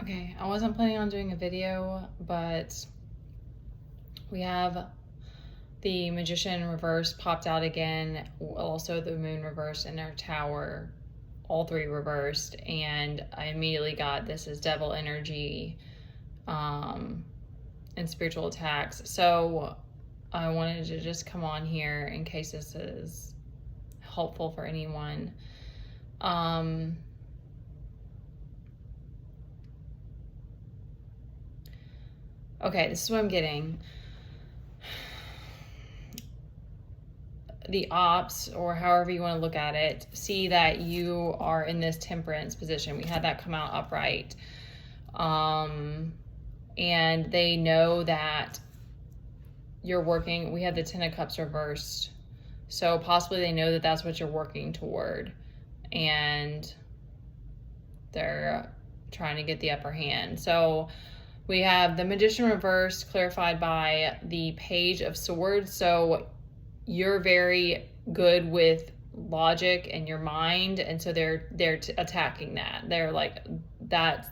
Okay, I wasn't planning on doing a video, but we have the Magician reverse popped out again, also the Moon reversed in our tower, all three reversed, and I immediately got this is devil energy and spiritual attacks. So I wanted to just come on here in case this is helpful for anyone. Okay, this is what I'm getting. The ops, or however you want to look at it, see that you are in this temperance position. We had that come out upright. And they know that you're working. We had the 10 of Cups reversed. So possibly they know that that's what you're working toward. And they're trying to get the upper hand. So we have the Magician reversed, clarified by the Page of Swords. So you're very good with logic and your mind, and so they're attacking that. They're like, that's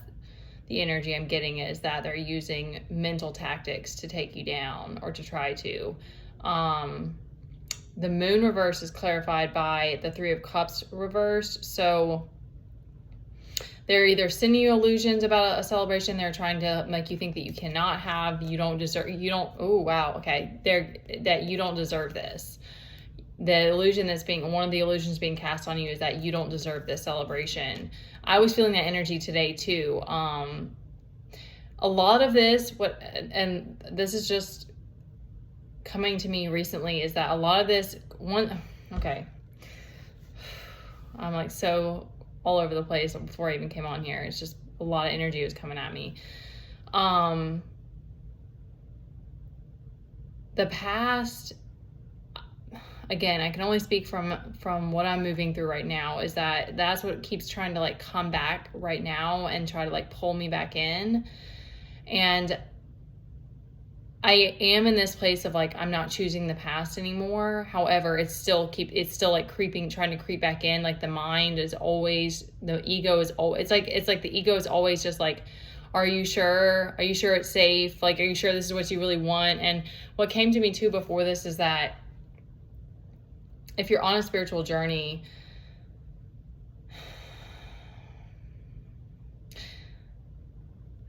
the energy I'm getting, is that they're using mental tactics to take you down or to try to. The Moon reverse is clarified by the Three of Cups reversed. So they're either sending you illusions about a celebration. They're trying to make you think that you cannot have, you don't deserve, you don't, oh, wow, okay. That you don't deserve this. The illusion that's one of the illusions being cast on you is that you don't deserve this celebration. I was feeling that energy today too. A lot of this, and this is just coming to me recently, is that a lot of this, okay. I'm like so all over the place before I even came on here. It's just a lot of energy was coming at me. The past, again, I can only speak from what I'm moving through right now, is that's what keeps trying to like come back right now and try to like pull me back in. And I am in this place of like, I'm not choosing the past anymore. However, it's still like creeping, trying to creep back in. Like the mind is always, the ego is always, it's like the ego is always just like, are you sure? Are you sure it's safe? Like, are you sure this is what you really want? And what came to me too before this is that if you're on a spiritual journey,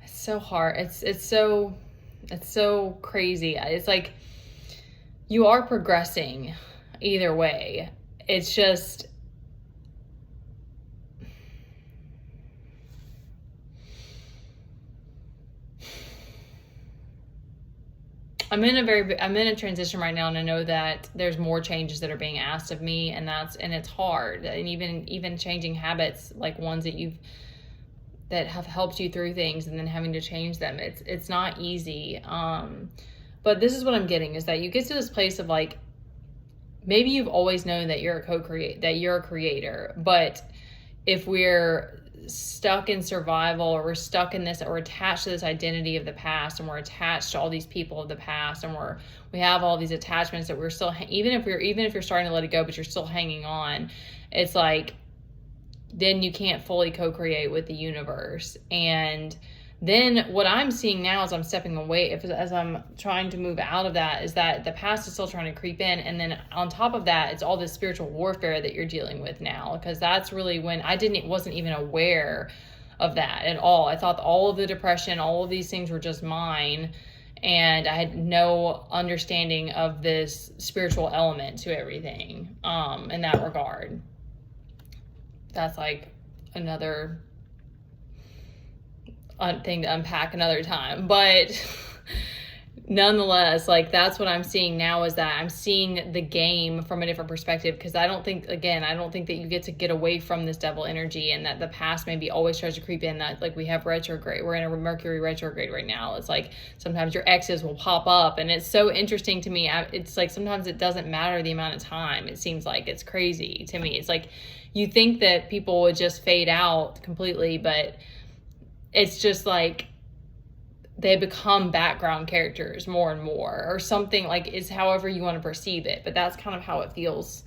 it's so hard. It's so crazy. It's like you are progressing either way. It's just, I'm in a transition right now, and I know that there's more changes that are being asked of me, and it's hard. And even changing habits, like ones that have helped you through things, and then having to change them, it's not easy. But this is what I'm getting, is that you get to this place of like, maybe you've always known that you're a creator, but if we're stuck in survival, or we're stuck in this, or attached to this identity of the past, and we're attached to all these people of the past, and we have all these attachments that we're still, even if you're starting to let it go, but you're still hanging on, it's like, then you can't fully co-create with the universe. And then what I'm seeing now as I'm stepping away, as I'm trying to move out of that, is that the past is still trying to creep in. And then on top of that, it's all this spiritual warfare that you're dealing with now, because that's really when wasn't even aware of that at all. I thought all of the depression, all of these things were just mine. And I had no understanding of this spiritual element to everything, in that regard. That's like another thing to unpack another time. But nonetheless, like, that's what I'm seeing now, is that I'm seeing the game from a different perspective, because I don't think that you get away from this devil energy, and that the past maybe always tries to creep in. That, like, we have retrograde, we're in a Mercury retrograde right now. It's like sometimes your exes will pop up, and it's so interesting to me. It's like sometimes it doesn't matter the amount of time. It seems like it's crazy to me. It's like you think that people would just fade out completely, but it's just like they become background characters more and more, or something, like, is however you want to perceive it. But that's kind of how it feels.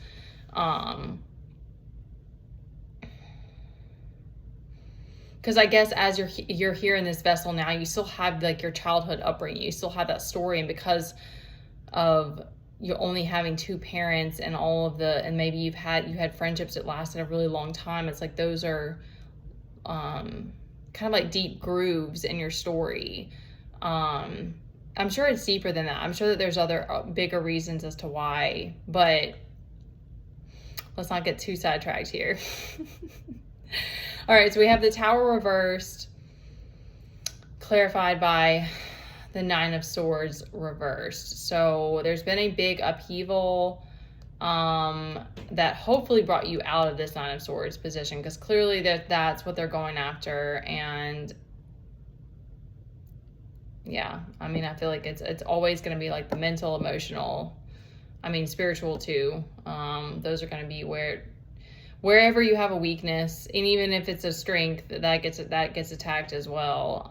because I guess as you're here in this vessel now, you still have like your childhood upbringing, you still have that story, and because of you only having two parents and all of and maybe you had friendships that lasted a really long time, it's like those are kind of like deep grooves in your story. I'm sure it's deeper than that. I'm sure that there's other bigger reasons as to why, but let's not get too sidetracked here. All right, so we have the Tower reversed, clarified by the Nine of Swords reversed. So there's been a big upheaval that hopefully brought you out of this Nine of Swords position, because clearly that's what they're going after. And yeah, I mean, I feel like it's always going to be like the mental, emotional, I mean, spiritual too. Those are going to be wherever you have a weakness, and even if it's a strength, that gets attacked as well.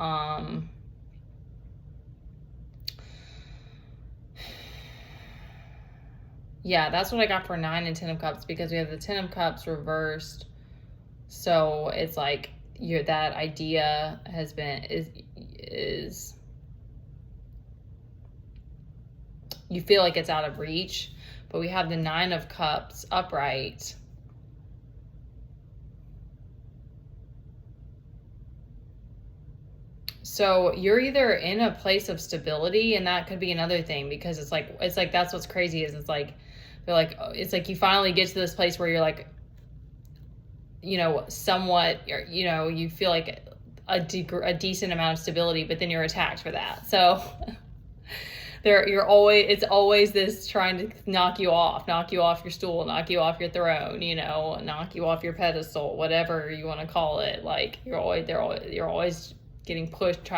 Yeah, that's what I got for 9 and 10 of Cups, because we have the 10 of Cups reversed. So it's like that idea is you feel like it's out of reach, but we have the 9 of Cups upright. So you're either in a place of stability, and that could be another thing, because it's like that's what's crazy is it's like you finally get to this place where you're like, somewhat, you feel like a decent amount of stability, but then you're attacked for that. So it's always this trying to knock you off your stool, knock you off your throne, knock you off your pedestal, whatever you want to call it. Like you're always getting pushed,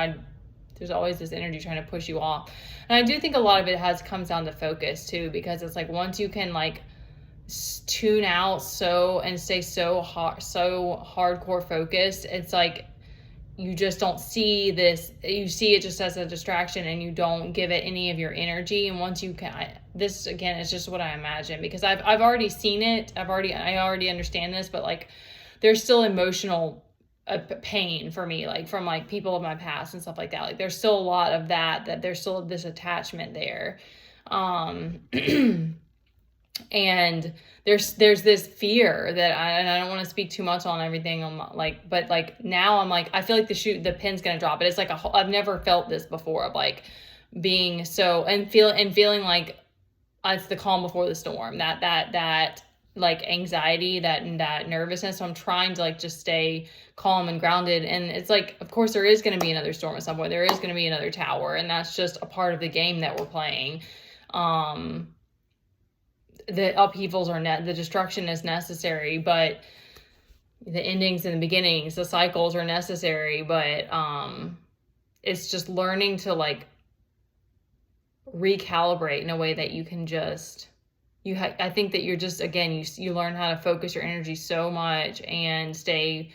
there's always this energy trying to push you off. And I do think a lot of it comes down to focus too, because it's like once you can like tune out and stay so hardcore focused, it's like you just don't see this, you see it just as a distraction, and you don't give it any of your energy. And once you can, this again is just what I imagine, because I've already seen it, I already understand this, but like there's still emotional pain for me, like from like people of my past and stuff like that. Like there's still a lot of that there's still this attachment there. And there's this fear that I don't want to speak too much on everything. But like now I'm like, I feel like the pin's gonna drop. But it's like I've never felt this before, of like being so and feeling like it's the calm before the storm. That like anxiety, that nervousness. So I'm trying to like just stay calm and grounded. And it's like, of course there is going to be another storm at some point. There is going to be another tower, and that's just a part of the game that we're playing. The upheavals the destruction is necessary, but the endings and the beginnings, the cycles are necessary, but it's just learning to like recalibrate in a way that you can just I think that you're just, again, you learn how to focus your energy so much and stay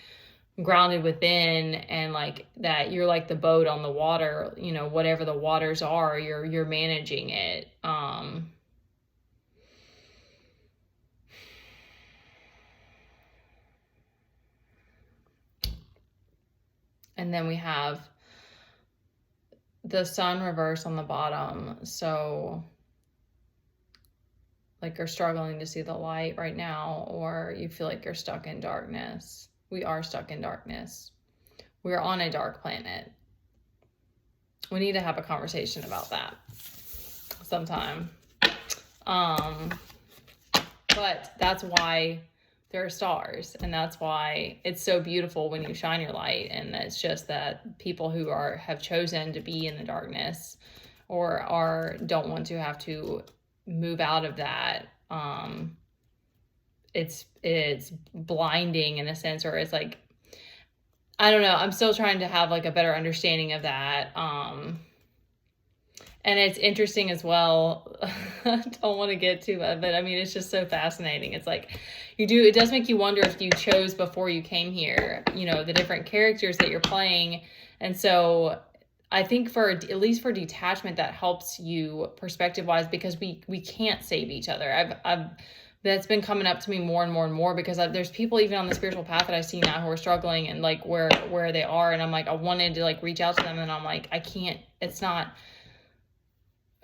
grounded within, and like that you're like the boat on the water, whatever the waters are, you're managing it. And then we have the sun reverse on the bottom. So like you're struggling to see the light right now, or you feel like you're stuck in darkness. We are stuck in darkness. We're on a dark planet. We need to have a conversation about that sometime. But that's why there are stars, and that's why it's so beautiful when you shine your light. And it's just that people who have chosen to be in the darkness or don't want to have to move out of that, it's blinding in a sense, or it's like, I don't know, I'm still trying to have like a better understanding of that. And it's interesting as well. I don't want to get too much, but I mean, it's just so fascinating. It's like it does make you wonder if you chose before you came here, the different characters that you're playing. And so I think at least for detachment, that helps you perspective wise, because we can't save each other. I've that's been coming up to me more and more and more, because there's people even on the spiritual path that I see now who are struggling, and like where they are, and I'm like, I wanted to like reach out to them, and I'm like, I can't. It's not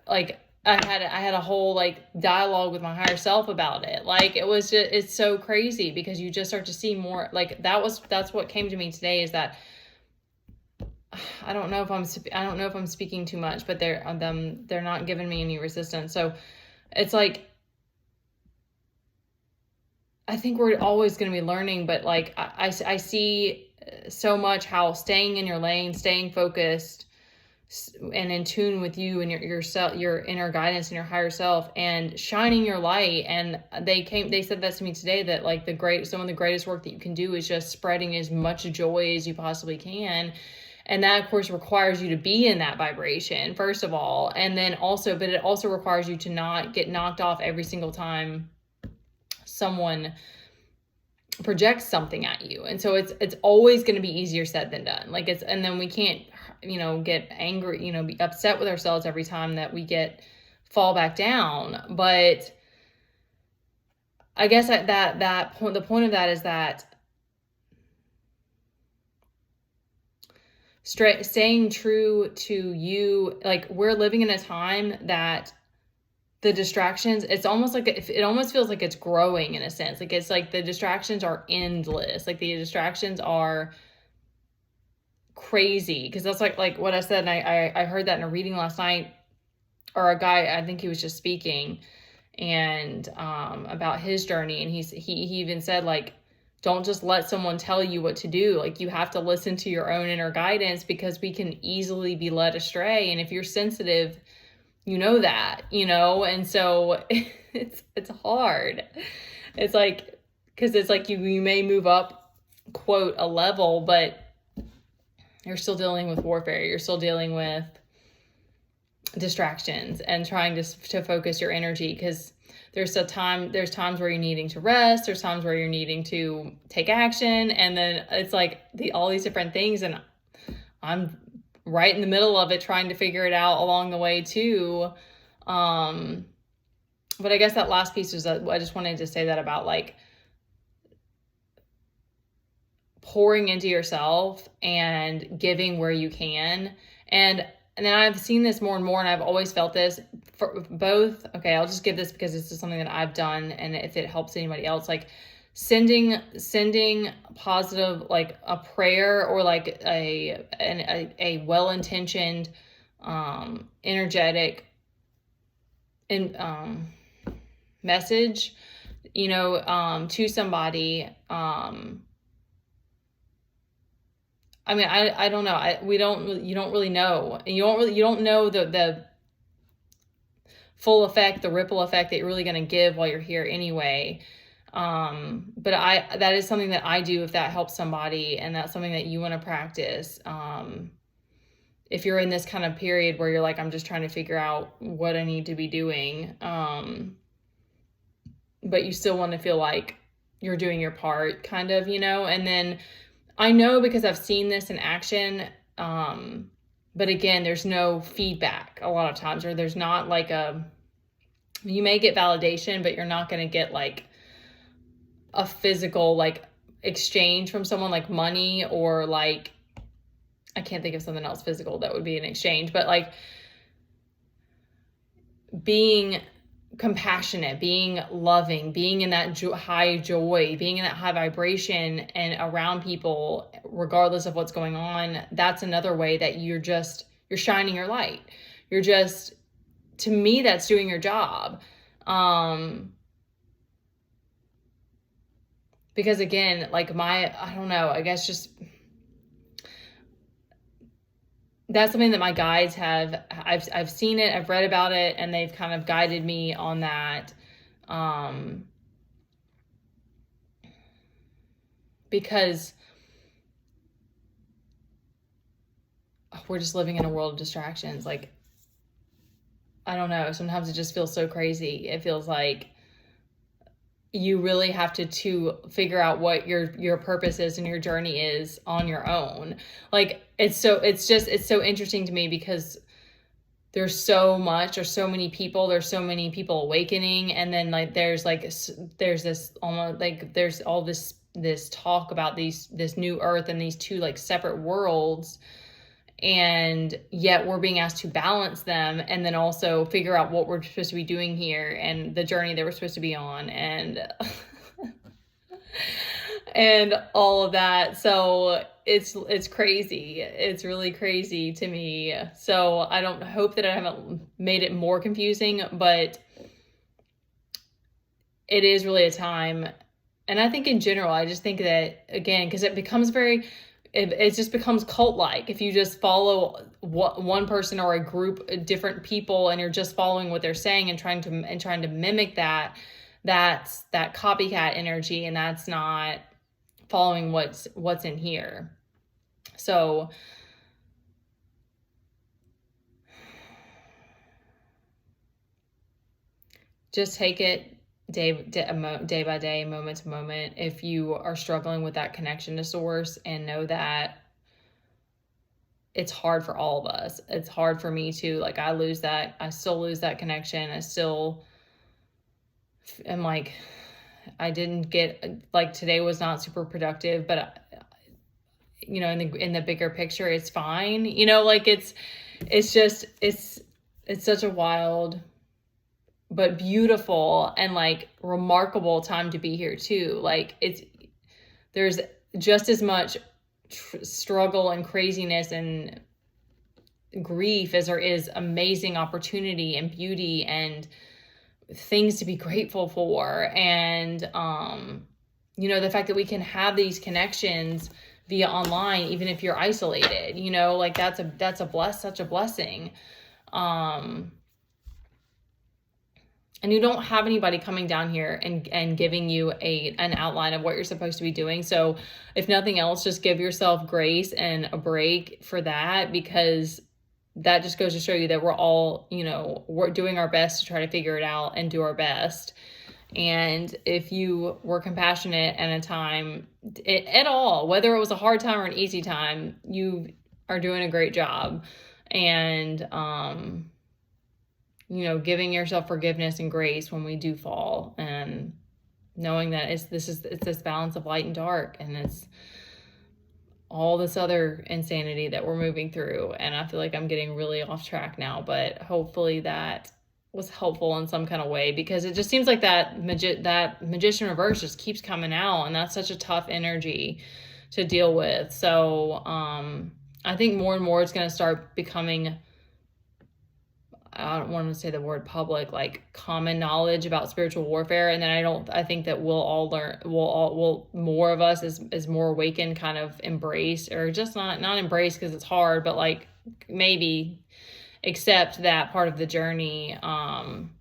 like I had a whole like dialogue with my higher self about it. Like it was just, it's so crazy, because you just start to see more. Like that's what came to me today, is that I don't know if I'm speaking too much, but they're not giving me any resistance. So it's like, I think we're always going to be learning, but like I see so much how staying in your lane, staying focused and in tune with you and yourself, your inner guidance and your higher self, and shining your light. And they said that to me today, that like some of the greatest work that you can do is just spreading as much joy as you possibly can. And that of course requires you to be in that vibration, first of all. And then also, but it also requires you to not get knocked off every single time someone projects something at you. And so it's always going to be easier said than done. Like and then we can't, get angry, be upset with ourselves every time that we fall back down. But I guess the point of that is that staying true to you, like we're living in a time that the distractions, it almost feels like it's growing in a sense. Like it's like the distractions are endless. Like the distractions are crazy, because that's like what I said. And I heard that in a reading last night, or a guy, I think he was just speaking and about his journey. And he even said, like, don't just let someone tell you what to do. Like you have to listen to your own inner guidance, because we can easily be led astray. And if you're sensitive, that, and so it's hard. It's like, because it's like you may move up, quote, a level, but you're still dealing with warfare. You're still dealing with distractions and trying to focus your energy, because there's times where you're needing to rest. There's times where you're needing to take action. And then it's like all these different things. And I'm right in the middle of it, trying to figure it out along the way too. But I guess that last piece was that I just wanted to say that about like pouring into yourself and giving where you can. And then I've seen this more and more, and I've always felt this for both. Okay, I'll just give this because this is something that I've done, and if it helps anybody else, like sending positive, like a prayer or like a well-intentioned, energetic and message, to somebody. I mean, I don't know. You don't really know. And you don't know the full effect, the ripple effect that you're really going to give while you're here anyway. But that is something that I do if that helps somebody, and that's something that you want to practice. If you're in this kind of period where you're like, I'm just trying to figure out what I need to be doing. But you still want to feel like you're doing your part, kind of, and then I know, because I've seen this in action. But again, there's no feedback a lot of times, or there's not like you may get validation, but you're not going to get like a physical like exchange from someone, like money, or like, I can't think of something else physical that would be an exchange, but like being compassionate, being loving, being in that high joy, being in that high vibration and around people, regardless of what's going on. That's another way that you're shining your light. To me, that's doing your job. Because again, like I don't know, I guess just, that's something that my guides have, I've seen it, I've read about it, and they've kind of guided me on that. Because we're just living in a world of distractions. Like, I don't know, sometimes it just feels so crazy. It feels like you really have to figure out what your purpose is and your journey is on your own. Like, it's so interesting to me, because there's so many people, awakening. And then like, there's this almost like, there's all this talk about this new earth and these two like separate worlds. And yet we're being asked to balance them and then also figure out what we're supposed to be doing here and the journey that we're supposed to be on, and and all of that. So it's crazy. It's really crazy to me. So I don't hope that I haven't made it more confusing, but it is really a time. And I think in general, I just think that, again, because it becomes it just becomes cult-like. If you just follow one person or a group of different people and you're just following what they're saying and trying to mimic that, that's that copycat energy, and that's not following what's in here. So just take it day by day, moment to moment. If you are struggling with that connection to source, and know that it's hard for all of us. It's hard for me too. Like I still lose that connection. I still am like, I didn't get, like, today was not super productive, but in the bigger picture, it's fine. Like it's such a wild but beautiful and like remarkable time to be here too. Like there's just as much struggle and craziness and grief as there is amazing opportunity and beauty and things to be grateful for. And the fact that we can have these connections via online, even if you're isolated, like that's such a blessing. And you don't have anybody coming down here and giving you an outline of what you're supposed to be doing. So if nothing else, just give yourself grace and a break for that, because that just goes to show you that we're all, we're doing our best to try to figure it out and do our best. And if you were compassionate at a time at all, whether it was a hard time or an easy time, you are doing a great job. And, giving yourself forgiveness and grace when we do fall, and knowing that it's this balance of light and dark, and it's all this other insanity that we're moving through. And I feel like I'm getting really off track now, but hopefully that was helpful in some kind of way, because it just seems like that magician reverse just keeps coming out, and that's such a tough energy to deal with. So I think more and more it's going to start becoming, I don't want to say the word public, like common knowledge about spiritual warfare. And then I think that we'll all learn, more of us as more awakened kind of embrace, or just not embrace because it's hard, but like maybe accept that part of the journey. And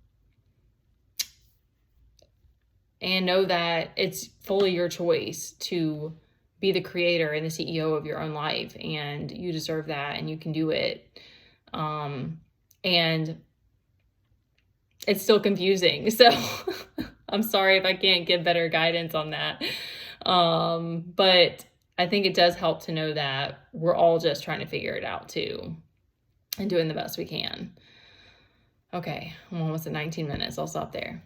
know that it's fully your choice to be the creator and the CEO of your own life, and you deserve that, and you can do it. And it's still confusing. So I'm sorry if I can't give better guidance on that. But I think it does help to know that we're all just trying to figure it out too, and doing the best we can. Okay, I'm almost at 19 minutes. I'll stop there.